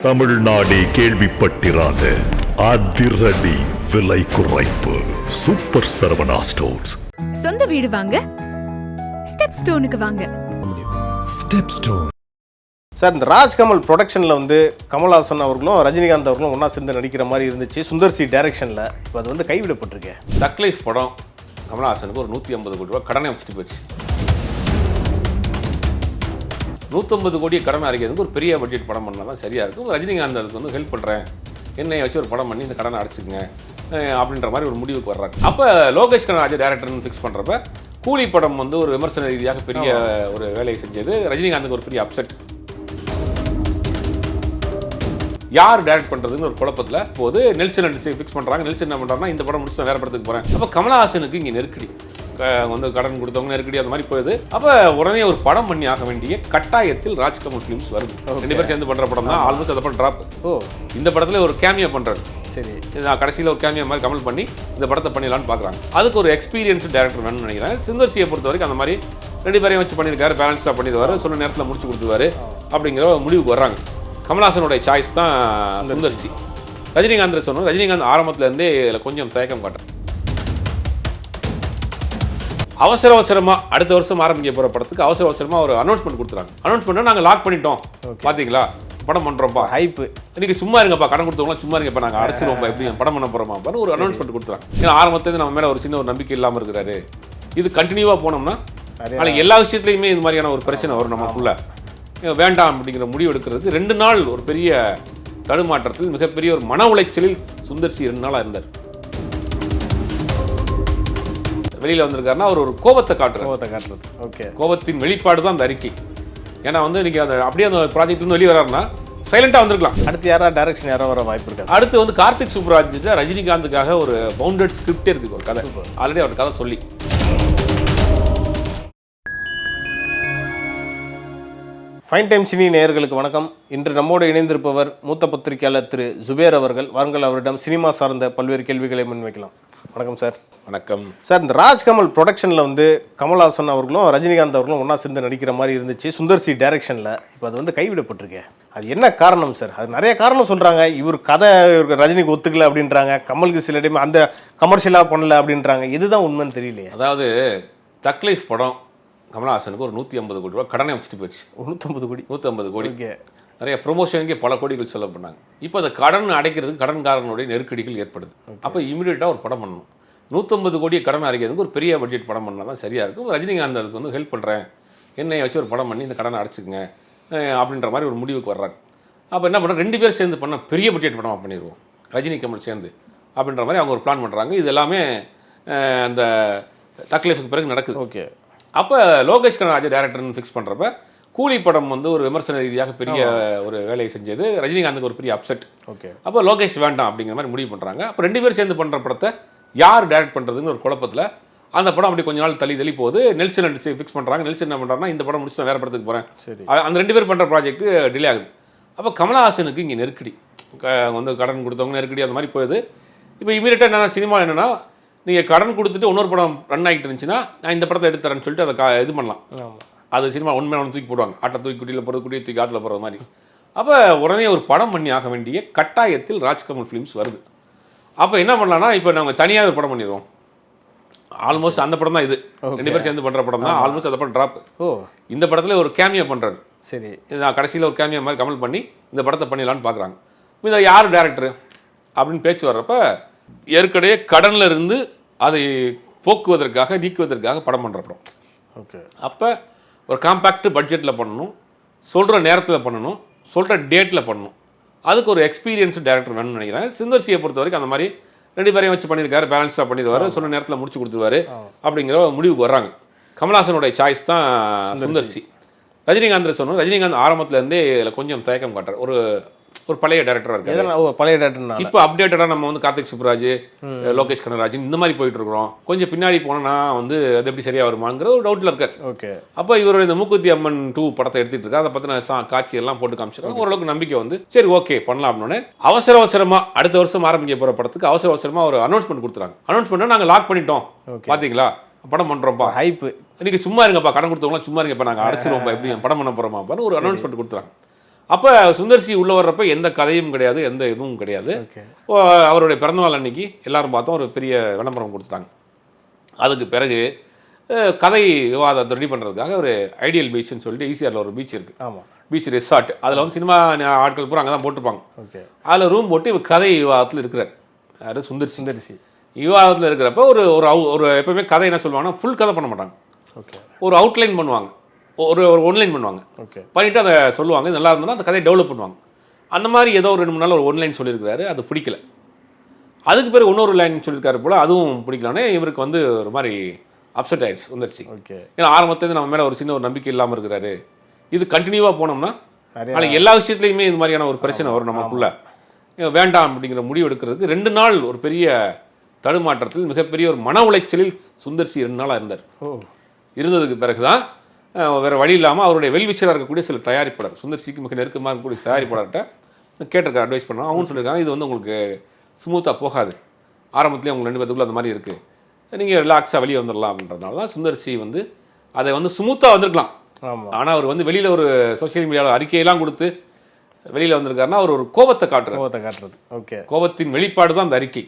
தமிழ்நாடே கேள்விப்பட்டிராத அதிரடி விலை குறைப்பு சூப்பர் சரவணா ஸ்டோர்ஸ். சொந்த வீடு வாங்க ஸ்டெப் ஸ்டோனுக்கு வாங்க. Step stone. சார், இந்த ராஜ்கமல் ப்ரொடக்ஷனில் வந்து கமல்ஹாசன் அவர்களும் ரஜினிகாந்த் அவர்களும் ஒன்றா சேர்ந்து நடிக்கிற மாதிரி இருந்துச்சு சுந்தர் சி டைரக்ஷனில். இப்போ அது வந்து கைவிடப்பட்டிருக்கு. தக் லைஃப் படம் கமல்ஹாசனுக்கு ஒரு 150 கோடி ரூபாய் கடனை வச்சுட்டு போயிடுச்சு. 150 கோடியை கடன் அடைக்கிறதுக்கு ஒரு பெரிய பட்ஜெட் படம் பண்ணால் தான் சரியாக இருக்கும். ரஜினிகாந்த் அதுக்கு வந்து ஹெல்ப் பண்ணுறேன், என்னை வச்சு ஒரு படம் பண்ணி இந்த கடனை அடைச்சிக்கங்க அப்படின்ற மாதிரி ஒரு முடிவுக்கு வர்றாரு. அப்போ லோகேஷ் கனகராஜ் டேரக்டர்னு ஃபிக்ஸ் பண்ணுறப்ப கூலி படம் வந்து ஒரு விமர்சன ரீதியாக பெரிய ஒரு வேலையை செஞ்சது. ரஜினிகாந்துக்கு ஒரு பெரிய அப்செட். யார் டைரக்ட் பண்ணுறதுன்னு ஒரு குழப்பத்தில் போது நெல்சன் ஃபிக்ஸ் பண்ணுறாங்க. நெல்சன் என்ன பண்ணுறாங்கன்னா, இந்த படம் முடிச்சு நான் வேறு படத்துக்கு போகிறேன். அப்போ கமல்ஹாசனுக்கு இங்கே நெருக்கடி வந்து கடன் கொடுத்தவங்க நெருக்கடி அந்த மாதிரி போகுது. அப்போ உடனே ஒரு படம் பண்ணி ஆக வேண்டிய கட்டாயத்தில் ராஜ்கமல் ஃபிலிம்ஸ் வருது. 2 பேர் சேர்ந்து பண்ணுற படம் தான். ஆல்மோஸ்ட் அதை படம் ட்ராப். இந்த படத்தில் ஒரு கேமியா பண்ணுறாரு. சரி, நான் கடைசியில் ஒரு கேமியா மாதிரி கமல் பண்ணி இந்த படத்தை பண்ணிடலான்னு பார்க்குறாங்க. அதுக்கு ஒரு எக்ஸ்பீரியன்ஸ் டேரக்டர் வேணும்னு நினைக்கிறேன். சுந்தர் சியை பொறுத்த வரைக்கும் அந்த மாதிரி 2 பேரையும் வச்சு பண்ணியிருக்காரு. பேலன்ஸாக பண்ணிடுவார், சொன்ன நேரத்தில் முடிச்சு கொடுத்துருவாரு அப்படிங்கிற முடிவுக்கு வர்றாங்க. கமல்ஹாசனுடைய சாய்ஸ் தான் சுந்தர் சி. ரஜினிகாந்த் சொன்னோம். ரஜினிகாந்த் ஆரம்பத்துலேருந்தே இதில் கொஞ்சம் தயக்கம் காட்டுறேன். அவசரமாக அடுத்த வருஷம் ஆரம்பிக்க போகிற படத்துக்கு அவசரமாக ஒரு அனௌன்ஸ்மெண்ட் கொடுத்துறாங்க. அனௌன்ஸ்மெண்ட்டை நாங்கள் லாக் பண்ணிட்டோம், பார்த்தீங்களா படம் பண்ணுறோம்ப்பா, ஹைப்பு, இன்னைக்கு சும்மா இருங்கப்பா, கடன் கொடுத்தவங்களாம் சும்மா இருங்கப்பா, நாங்கள் அடைச்சிருவோம்ப்பா, எப்படி படம் பண்ண போகிறோமாப்பான்னு ஒரு அனௌன்ஸ்மெண்ட் கொடுத்துறாங்க. ஏன்னா ஆரம்பத்துலேருந்து நம்ம மேலே ஒரு சின்ன ஒரு நம்பிக்கை இல்லாமல் இருக்கிறாரு. இது கண்டினியூவாக போனோம்னா நாளைக்கு எல்லா விஷயத்துலையுமே இது மாதிரியான ஒரு பிரச்சனை வரும் நமக்குள்ள. வேண்டாம் அப்படிங்கிற முடிவு எடுக்கிறதுக்கு 2 நாள் ஒரு பெரிய தடுமாற்றத்தில் மிகப்பெரிய ஒரு மன உளைச்சலில் சுந்தர் சி 2 நாளாக இருந்தார். வெளியில் வந்திருக்காருன்னா அவர் ஒரு கோபத்தை காட்டுறது. ஓகே, கோபத்தின் வெளிப்பாடு தான் அந்த அறிக்கை. ஏன்னா வந்து இன்னைக்கு அந்த அப்படியே அந்த ப்ராஜெக்ட் வந்து வெளியே வராருன்னா சைலண்டாக வந்திருக்கலாம். அடுத்து யாரா டைரக்ஷன் யாரோ வர வாய்ப்பு இருக்கு. அடுத்து வந்து கார்த்திக் சுப்ராஜ் ரஜினிகாந்துக்காக ஒரு பவுண்டட் ஸ்கிரிப்டே இருக்குது, ஒரு கதை. ஆல்ரெடி அவர் கதை சொல்லி ஃபைன் டைம் சினி நேயர்களுக்கு வணக்கம். இன்று நம்மோடு இணைந்திருப்பவர் மூத்த பத்திரிகையாளர் திரு ஜுபேர் அவர்கள். வாருங்கள், அவரிடம் சினிமா சார்ந்த பல்வேறு கேள்விகளை முன்வைக்கலாம். வணக்கம் சார். வணக்கம் சார், இந்த ராஜ்கமல் ப்ரொடக்ஷனில் வந்து கமல்ஹாசன் அவர்களும் ரஜினிகாந்த் அவர்களும் ஒன்றா சேர்ந்து நடிக்கிற மாதிரி இருந்துச்சு சுந்தர் சி டைரக்ஷனில். இப்போ அது வந்து கைவிடப்பட்டிருக்கு. அது என்ன காரணம் சார்? அது நிறைய காரணம் சொல்கிறாங்க. இவர் கதை இவருக்கு ரஜினிக்கு ஒத்துக்கல அப்படின்றாங்க. கமலுக்கு சில டைம் அந்த கமர்ஷியலாக பண்ணல அப்படின்றாங்க. இதுதான் உண்மைன்னு தெரியலையே. அதாவது தக் லைஃப் படம் கமல்ஹாசனுக்கு ஒரு 150 கோடி ரூபாய் கடனை வச்சுட்டு போயிடுச்சு. 150 கோடி நிறைய ப்ரொமோஷனுக்கே பல கோடிகள் செலவு பண்ணாங்க. இப்போ அந்த கடன் அடைக்கிறதுக்கு கடன்காரனுடைய நெருக்கடிகள் ஏற்படுது. அப்போ இமீடியட்டாக ஒரு படம் பண்ணணும். 150 கோடியை கடன் அடைக்கிறதுக்கு ஒரு பெரிய பட்ஜெட் படம் பண்ணால் தான் சரியாக இருக்கும். ரஜினிகாந்த் அதுக்கு வந்து ஹெல்ப் பண்ணுறேன், என்னை வச்சு ஒரு படம் பண்ணி இந்த கடனை அடைச்சிக்கங்க அப்படின்ற மாதிரி ஒரு முடிவுக்கு வர்றாரு. அப்போ என்ன பண்ணுறோம், 2 பேர் சேர்ந்து பண்ண பெரிய பட்ஜெட் படமாக பண்ணிடுவோம், ரஜினி கமல் சேர்ந்து அப்படின்ற மாதிரி அவங்க ஒரு பிளான் பண்ணுறாங்க. இது எல்லாமே அந்த தக் லைஃபுக்கு பிறகு நடக்குது. ஓகே. அப்போ லோகேஷ் கனகராஜ் டேரக்டர்னு ஃபிக்ஸ் பண்ணுறப்ப கூலி படம் வந்து ஒரு விமர்சன ரீதியாக பெரிய ஒரு வேலையை செஞ்சது. ரஜினிகாந்துக்கு ஒரு பெரிய அப்செட். ஓகே. அப்போ லோகேஷ் வேண்டாம் அப்படிங்கிற மாதிரி முடிவு பண்ணுறாங்க. அப்போ 2 பேர் சேர்ந்து பண்ணுற படத்தை யார் டைரக்ட் பண்ணுறதுன்னு ஒரு குழப்பத்தில் அந்த படம் அப்படி கொஞ்ச நாள் தள்ளி போகுது. நெல்சன் ஃபிக்ஸ் பண்ணுறாங்க. நெல்சன் என்ன பண்ணுறாங்கன்னா, இந்த படம் முடிச்சு நான் வேறு படத்துக்கு போகிறேன். சரி, அந்த 2 பேர் பண்ணுற ப்ராஜெக்ட் டிலே ஆகுது. அப்போ கமல்ஹாசனுக்கு இங்கே நெருக்கடி வந்து கடன் கொடுத்தவங்க நெருக்கடி அந்த மாதிரி போகுது. இப்போ இமீடியட்டாக என்னென்னா, சினிமா என்னென்னா, நீங்கள் கடன் கொடுத்துட்டு இன்னொரு படம் ரன் ஆகிட்டு இருந்துச்சுன்னா நான் இந்த படத்தை எடுத்து தரேன்னு சொல்லிட்டு அதை இது பண்ணலாம். அது சினிமா உண்மையான ஒன்று தூக்கி போடுவாங்க. ஆட்டை தூக்கி குட்டியில் போகிறது, குட்டியை தூக்கி ஆட்டில் போகிற மாதிரி. அப்போ உடனே ஒரு படம் பண்ணி ஆக வேண்டிய கட்டாயத்தில் ராஜ்கமல் ஃபிலிம்ஸ் வருது. அப்போ என்ன பண்ணலாம்னா, இப்போ நாங்கள் தனியாக ஒரு படம் பண்ணிடுவோம். ஆல்மோஸ்ட் அந்த படம் தான் இது. 2 பேர் சேர்ந்து பண்ணுற படம் தான். ஆல்மோஸ்ட் அந்த படம் ட்ராப். இந்த படத்தில் ஒரு கேமியா பண்ணுறாரு. சரி, நான் கடைசியில் ஒரு கேமியா மாதிரி கமல் பண்ணி இந்த படத்தை பண்ணிடலான்னு பார்க்குறாங்க. இதை யார் டேரக்டர் அப்படின்னு பேச்சு வர்றப்ப ஏற்கனவே கடனில் இருந்து அதை போக்குவதற்காக நீக்குவதற்காக படம் பண்ணுற படம். ஓகே. அப்போ ஒரு காம்பேக்ட் பட்ஜெட்டில் பண்ணணும், சொல்கிற நேரத்தில் பண்ணணும், சொல்கிற டேட்டில் பண்ணணும். அதுக்கு ஒரு எக்ஸ்பீரியன்ஸ் டேரக்டர் வேணும்னு நினைக்கிறேன். சுந்தர் சியை பொறுத்த வரைக்கும் அந்த மாதிரி 2 பேரையும் வச்சு பண்ணியிருக்காரு. பேலன்ஸாக பண்ணிடுவார், சொன்ன நேரத்தில் முடிச்சு கொடுத்துருவாரு அப்படிங்கிற முடிவுக்கு வர்றாங்க. கமல்ஹாசனுடைய சாய்ஸ் தான் சுந்தர் சி. ரஜினிகாந்த் சொன்னோம். ரஜினிகாந்த் ஆரம்பத்துலேருந்தே இதில் கொஞ்சம் தயக்கம் காட்டுறாரு. ஒரு பழைய டேரக்டராக இருக்காரு. பழைய டேரக்டர். இப்போ அப்டேட்டடாக நம்ம வந்து கார்த்திக் சுப்ராஜ், லோகேஷ் கனகராஜ் இந்த மாதிரி போயிட்டு இருக்கிறோம். கொஞ்சம் பின்னாடி போனோன்னா வந்து அது எப்படி சரியாக வருமாங்கிற ஒரு டவுட்டில் இருக்கார். ஓகே. அப்போ இவருடைய இந்த மூக்குத்தி அம்மன் 2 படத்தை எடுத்துகிட்டு இருக்காரு. அதை பற்றின காட்சி எல்லாம் போட்டு காமிச்சிருக்காங்க. ஓரளவுக்கு நம்பிக்கை வந்து சரி ஓகே பண்ணலாம் அப்படின்னு அவசரமாக அடுத்த வருஷம் ஆரம்பிக்க போகிற படத்துக்கு அவசரமாக ஒரு அனௌன்ஸ்மெண்ட் கொடுத்துறாங்க. அனௌன்ஸ்மெண்ட்டை நாங்கள் லாக் பண்ணிட்டோம், பார்த்தீங்களா படம் பண்ணுறோம்ப்பா, ஹைப்பு, இன்னைக்கு சும்மா இருங்கப்பா, கடன் கொடுத்தவங்களாம் சும்மா இருங்கப்பா, நாங்கள் அடைச்சிருவோம்ப்பா, எப்படி படம் பண்ண போகிறோமாப்பான்னு ஒரு அனௌன்ஸ்மெண்ட் கொடுத்துறாங்க. அப்போ சுந்தர்சி உள்ளே வர்றப்ப எந்த கதையும் கிடையாது, எந்த இதுவும் கிடையாது. அவருடைய பிறந்தநாள் அன்னைக்கு எல்லாரும் பார்த்தோம், ஒரு பெரிய விளம்பரம் கொடுத்துட்டாங்க. அதுக்கு பிறகு கதை விவாதத்தை ரெடி பண்ணுறதுக்காக ஒரு ஐடியல் பீச்னு சொல்லிட்டு ஈசிஆரில் ஒரு பீச் இருக்குது. ஆமாம், பீச் ரெசார்ட். அதில் வந்து சினிமா ஆட்கள் பூரா அங்கே தான் போட்டிருப்பாங்க. ஓகே. அதில் ரூம் போட்டு இவர் கதை விவாதத்தில் இருக்கிறார். யார்? சுந்தர்சி. விவாதத்தில் இருக்கிறப்ப ஒரு ஒரு எப்பவுமே கதை என்ன சொல்லுவாங்கன்னா ஃபுல் கதை பண்ண மாட்டாங்க. ஓகே. ஒரு அவுட்லைன் பண்ணுவாங்க, ஒரு ஒன்லைன் பண்ணுவாங்க. ஓகே. பண்ணிவிட்டு அதை சொல்லுவாங்க, நல்லா இருந்ததுன்னா அந்த கதையை டெவலப் பண்ணுவாங்க. அந்த மாதிரி ஏதோ ஒரு 2-3 நாள் ஒரு ஒன்லைன் சொல்லியிருக்கிறாரு, அது பிடிக்கல. அதுக்கு பிறகு இன்னொரு லைன் சொல்லியிருக்காரு போல், அதுவும் பிடிக்கலானே இவருக்கு வந்து ஒரு மாதிரி அப்செட் ஆயிடுச்சு சுந்தர்சி. ஓகே. ஏன்னா ஆரம்பத்துலேருந்து நம்ம மேலே ஒரு சின்ன ஒரு நம்பிக்கை இல்லாமல் இருக்கிறாரு. இது கண்டினியூவாக போனோம்னா நாளைக்கு எல்லா விஷயத்துலையுமே இது மாதிரியான ஒரு பிரச்சனை வரும் நமக்குள்ள. வேண்டாம் அப்படிங்கிற முடிவு எடுக்கிறதுக்கு 2 நாள் ஒரு பெரிய தடுமாற்றத்தில், மிகப்பெரிய ஒரு மன உளைச்சலில் சுந்தர்சி 2 நாளாக இருந்தார். இருந்ததுக்கு பிறகு தான் வேறு வழி இல்லாமல் அவருடைய வெல்விச்சராக இருக்கக்கூடிய சில தயாரிப்பாளர், சுந்தர்சிக்கு மிக நெருக்கமாக இருக்கக்கூடிய தயாரிப்பாளர்கிட்ட கேட்டிருக்காரு, அட்வைஸ் பண்ணோம். அவங்க சொல்லியிருக்காங்க, இது வந்து உங்களுக்கு ஸ்மூத்தாக போகாது, ஆரம்பத்துலேயே அவங்க 2 பேத்துக்குள்ள அந்த மாதிரி இருக்குது, நீங்கள் ரிலாக்ஸாக வெளியே வந்துடலாம் அப்படின்றதுனால தான் சுந்தர்சி வந்து அதை வந்து ஸ்மூத்தாக வந்திருக்கலாம். ஆனால் அவர் வந்து வெளியில் ஒரு சோஷியல் மீடியாவில் அறிக்கையெல்லாம் கொடுத்து வெளியில் வந்திருக்காருன்னா அவர் ஒரு கோபத்தை காட்டுறது. ஓகே. கோபத்தின் வெளிப்பாடு தான் அந்த அறிக்கை.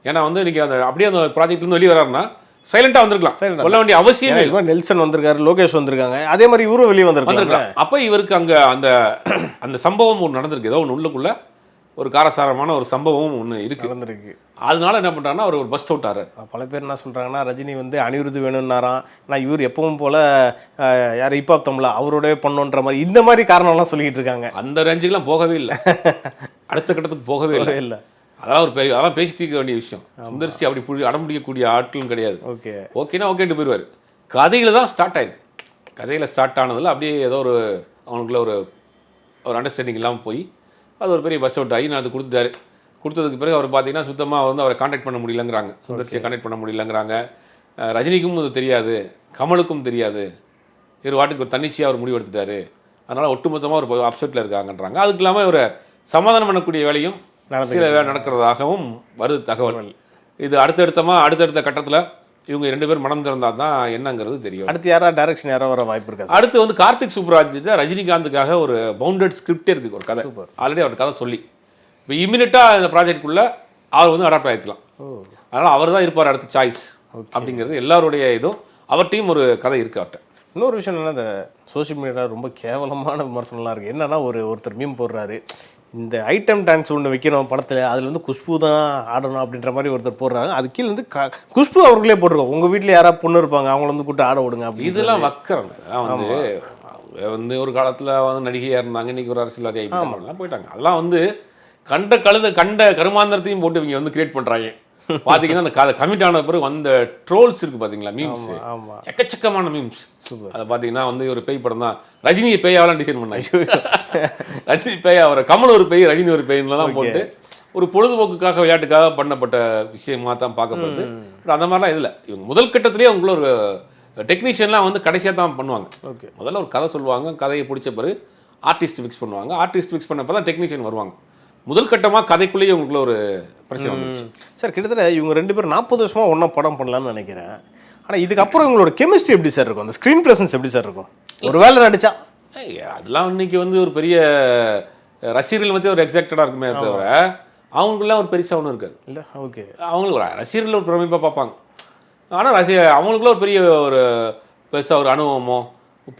ஏன்னா வந்து இன்னைக்கு அந்த அப்படியே அந்த ப்ராஜெக்ட்லேருந்து வெளியே வராருன்னா சைலண்டாக வந்திருக்கலாம், சொல்ல வேண்டிய அவசியம் இல்லை. நெல்சன் வந்திருக்காரு, லோகேஷ் வந்திருக்காங்க, அதே மாதிரி இவரும் வெளியே வந்திருக்காங்க. அப்போ இவருக்கு அங்கே அந்த அந்த சம்பவம் ஒன்று நடந்திருக்கு, ஏதோ ஒன்று உள்ளுக்குள்ள ஒரு காரசாரமான ஒரு சம்பவம் ஒன்று நடந்திருக்கு. அதனால என்ன பண்ணுறாங்கன்னா அவர் ஒரு பஸ் அவுட் ஆறார். பல பேர் என்ன சொல்கிறாங்கன்னா, ரஜினி வந்து அனிருத் வேணும்னாராம், நான் இவர் எப்பவும் போல் யார் ஹிப்ஹாப் தமிழா அவரோடய பண்ணுன்ற மாதிரி இந்த மாதிரி காரணம்லாம் சொல்லிக்கிட்டு இருக்காங்க. அந்த ரேஞ்சுக்கெலாம் போகவே இல்லை, அடுத்த கட்டத்துக்கு போகவே இல்லை. அதெல்லாம் ஒரு பெரிய, அதெல்லாம் பேசி தீர்க்க வேண்டிய விஷயம். சுந்தர்சி அப்படி அடம்பிடிக்கக்கூடிய ஆட்களும் கிடையாது. ஓகேனா ஓகேட்டு போயிடுவார். கதையில் தான் ஸ்டார்ட் ஆயிருக்கு. கதையில் ஸ்டார்ட் ஆனதில் அப்படியே ஏதோ ஒரு அவனுக்குள்ள ஒரு அண்டர்ஸ்டாண்டிங் இல்லாமல் போய் அது ஒரு பெரிய பஸ் அவுட் ஆகி நான் அது கொடுத்துட்டாரு. கொடுத்ததுக்கு பிறகு அவர் பார்த்தீங்கன்னா சுத்தமாக வந்து அவரை கான்டாக்ட் பண்ண முடியலங்கிறாங்க, சுந்தர்சியை கான்டாக்ட் பண்ண முடியலங்கிறாங்க. ரஜினிக்கும் அது தெரியாது, கமலுக்கும் தெரியாது, இவர் வாட்டுக்கு ஒரு தன்னிச்சையாக அவர் முடிவு எடுத்துட்டாரு, அதனால் ஒட்டுமொத்தமாக ஒரு அப்செட்டில் இருக்காங்கன்றாங்க. அதுக்கு இல்லாமல் இவரை சமாதானம் பண்ணக்கூடிய வேலையும் சில வேலை நடக்கிறதாகவும் வருது தகவல். இது அடுத்தடுத்த கட்டத்தில் இவங்க 2 பேர் மனம் திறந்தால் தான் என்னங்கிறது தெரியும். அடுத்து யாரா டைரக்ஷன் யாரோ வர வாய்ப்பு இருக்கா? அடுத்து வந்து கார்த்திக் சுப்ராஜ் ரஜினிகாந்துக்காக ஒரு பவுண்டட் ஸ்கிரிப்டே இருக்குது, ஒரு கதை. ஆல்ரெடி அவர் கதை சொல்லி இப்போ இம்மிடியட்டாக இந்த ப்ராஜெக்டுக்குள்ளே அவர் வந்து அடாப்ட் ஆகிருக்கலாம். அதனால் அவர் தான் இருப்பார் அடுத்த சாய்ஸ் அப்படிங்கிறது எல்லாருடைய இதுவும். அவர்கிட்டையும் ஒரு கதை இருக்குது அவர்கிட்ட. இன்னொரு விஷயம் என்னன்னா, இந்த சோஷியல் மீடியாவில் ரொம்ப கேவலமான விமர்சனம்லாம் இருக்குது. என்னன்னா, ஒருத்தர் மீம் போடுறாரு, இந்த ஐட்டம் டான்ஸ் ஒன்று வைக்கிறோம் படத்தில், அதில் வந்து குஷ்பு தான் ஆடணும் அப்படின்ற மாதிரி ஒருத்தர் போடுறாங்க. அது கீழே வந்து குஷ்பு அவர்களே போட்டிருக்கோம், உங்கள் வீட்டில் யாராவது பொண்ணு இருப்பாங்க அவங்கள வந்து கூப்பிட்டு ஆட விடுங்க அப்படி. இதெல்லாம் வக்கரம். வந்து வந்து ஒரு காலத்தில் வந்து நடிகையாக இருந்தாங்க, இன்றைக்கி ஒரு அரசியல்வாதி ஆகிட்டாங்க போயிட்டாங்க. அதெல்லாம் வந்து கண்ட கருமாந்திரத்தையும் போட்டு இவங்க வந்து கிரியேட் பண்ணுறாங்க. பார்த்தீங்கன்னா அந்த கமிட் ஆன பிறகு வந்த ட்ரோல்ஸ் இருக்குது பார்த்தீங்களா, மீம்ஸ், எக்கச்சக்கமான மீம்ஸ். அதை பார்த்தீங்கன்னா வந்து ஒரு பேய் படம் தான், ரஜினியை பேயாவெல்லாம் டிசைன் பண்ணாங்க. ரஜினி பேய், அவரை கமல் ஒரு பேய், ரஜினி ஒரு பேய்லாம் போட்டு ஒரு பொழுதுபோக்குக்காக விளையாட்டுக்காக பண்ணப்பட்ட விஷயமா தான் பார்க்கப்படுது. அந்த மாதிரிலாம் இதில் இவங்க முதல் கட்டத்திலேயே அவங்கள ஒரு டெக்னீஷியன்லாம் வந்து கடைசியாக தான் பண்ணுவாங்க. முதல்ல ஒரு கதை சொல்லுவாங்க, கதையை பிடிச்ச பிறகு ஆர்டிஸ்ட் ஃபிக்ஸ் பண்ணுவாங்க. ஆர்டிஸ்ட் ஃபிக்ஸ் பண்ணப்போ தான் டெக்னீஷியன் வருவாங்க. முதல் கட்டமாக கதைக்குள்ளேயே உங்களுக்குள்ள ஒரு பிரச்சனை வந்துச்சு. சார் கிட்டத்தட்ட இவங்க 2 பேரும் 40 வருஷமாக ஒன்றா படம் பண்ணலாம்னு நினைக்கிறேன். ஆனால் இதுக்கப்புறம் இவங்களோட கெமிஸ்ட்ரி எப்படி சார் இருக்கும், அந்த ஸ்க்ரீன் ப்ரெசன்ஸ் எப்படி சார் இருக்கும்? ஒரு வேலை நடிச்சா அதெல்லாம் இன்னைக்கு வந்து ஒரு பெரிய ரசிகர்கள் வந்து ஒரு எக்ஸைட்டடாக இருக்குமே தவிர அவங்களுக்குலாம் ஒரு பெருசாக ஒன்றும் இருக்காது. இல்லை, ஓகே, அவங்களுக்கு ஒரு ரசிகர்கள் ஒரு பிரமிப்பாக பார்ப்பாங்க. ஆனால் அவங்களுக்குள்ள ஒரு பெரிய ஒரு பெருசாக ஒரு அனுபவமோ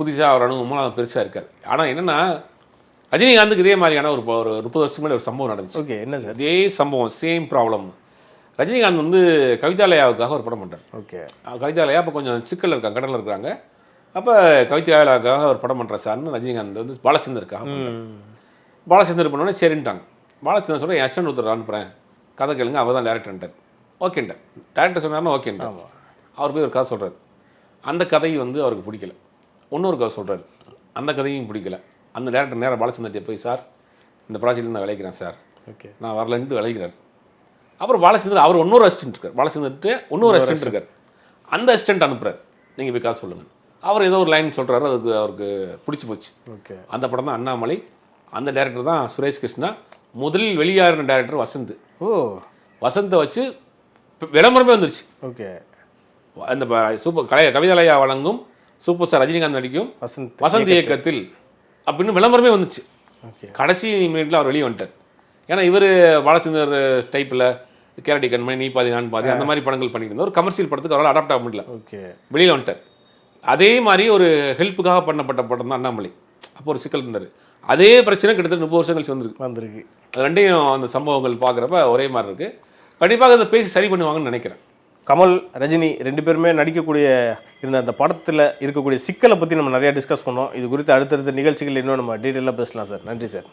புதுசாக ஒரு அனுபவமோ அது பெருசாக இருக்காது. ஆனால் என்னென்னா ரஜினிகாந்துக்கு இதே மாதிரியான ஒரு 30 வருஷத்துக்கு முன்னாடி ஒரு சம்பவம் நடந்துச்சு. ஓகே, என்ன சார்? இதே சம்பவம், சேம் ப்ராப்ளம். ரஜினிகாந்த் வந்து கவிதாலயாவுக்காக ஒரு படம் பண்ணுறார். ஓகே, கவிதாலயா அப்போ கொஞ்சம் சிக்கலில் இருக்காங்க, கடலில் இருக்கிறாங்க. அப்போ கவிதாலயாவுக்காக ஒரு படம் பண்ணுற சார்னு ரஜினிகாந்த் வந்து பாலச்சந்தருக்காக பாலச்சந்தர் பண்ணோன்னே சரின்ட்டாங்க. பாலச்சந்தர் சொல்ல என் அசிஸ்டன்ட் ஒருத்தர் அனுப்புகிறேன், கதை கேளுங்க, அவர் தான் டேரக்டர்ன்ட்டார். ஓகேன்ட்டார். டேரக்டர் சொன்னார்னா ஓகேன்ட்டார். அவர் போய் ஒரு கதை சொல்கிறார், அந்த கதை வந்து அவருக்கு பிடிக்கல. இன்னொரு கதை சொல்கிறார், அந்த கதையும் பிடிக்கல. அந்த டேரக்டர் நேராக பாலச்சந்தர்கிட்ட போய், சார் இந்த ப்ராஜெக்டில் நான் விளைக்கிறேன் சார், ஓகே நான் வரலன்ட்டு விளைக்கிறார். அப்புறம் பாலச்சந்தர் அவர் இன்னொரு அசிஸ்டன்ட் இருக்கார், பாலச்சந்தர்கிட்ட இன்னொரு அசிஸ்டன்ட் இருக்கார், அந்த அசிஸ்டன்ட் அனுப்புகிறார், நீங்கள் போய் காசு சொல்லுங்கள். அவர் ஏதோ ஒரு லைன் சொல்கிறாரு, அதுக்கு அவருக்கு பிடிச்சி போச்சு. ஓகே, அந்த படம் தான் அண்ணாமலை. அந்த டேரக்டர் தான் சுரேஷ் கிருஷ்ணா. முதலில் வெளியாகிற டேரக்டர் வசந்த். வசந்தை வச்சு விளம்பரமே வந்துருச்சு. ஓகே, அந்த சூப்பர் கவிதாலயா வழங்கும் சூப்பர் ஸ்டார் ரஜினிகாந்த் நடிக்கும் வசந்த் இயக்கத்தில் அப்படின்னு விளம்பரமே வந்துச்சு. கடைசி மினிட்ல அவர் வெளியே வந்துட்டார். ஏன்னா இவர் பாலச்சந்தர் டைப்பில் கேரடி கண்மணி, நீ பாதி நான் பாதி அந்த மாதிரி படங்கள் பண்ணிட்டு இருந்தார். ஒரு கமர்ஷியல் படத்துக்கு அவரால் அடாப்ட் ஆக முடியல, வெளியில் வந்துட்டார். அதே மாதிரி ஒரு ஹெல்ப்புக்காக பண்ணப்பட்ட படம் தான் அண்ணாமலை. அப்போ ஒரு சிக்கல் இருந்தார். அதே பிரச்சனை கிட்டத்தட்ட 30 வருஷம் கழிச்சு வந்திருக்கு. அது ரெண்டையும் அந்த சம்பவங்கள் பார்க்குறப்ப ஒரே மாதிரி இருக்குது. கண்டிப்பாக அதை பேசி சரி பண்ணுவாங்கன்னு நினைக்கிறேன். கமல், ரஜினி 2 பேருமே நடிக்கக்கூடிய இருந்த அந்த படத்தில் இருக்கக்கூடிய சிக்கலை பற்றி நம்ம நிறையா டிஸ்கஸ் பண்ணோம். இது குறித்து அடுத்தடுத்த நிகழ்ச்சிகள் இன்னும் நம்ம டீட்டெயிலாக பேசலாம் சார். நன்றி சார்.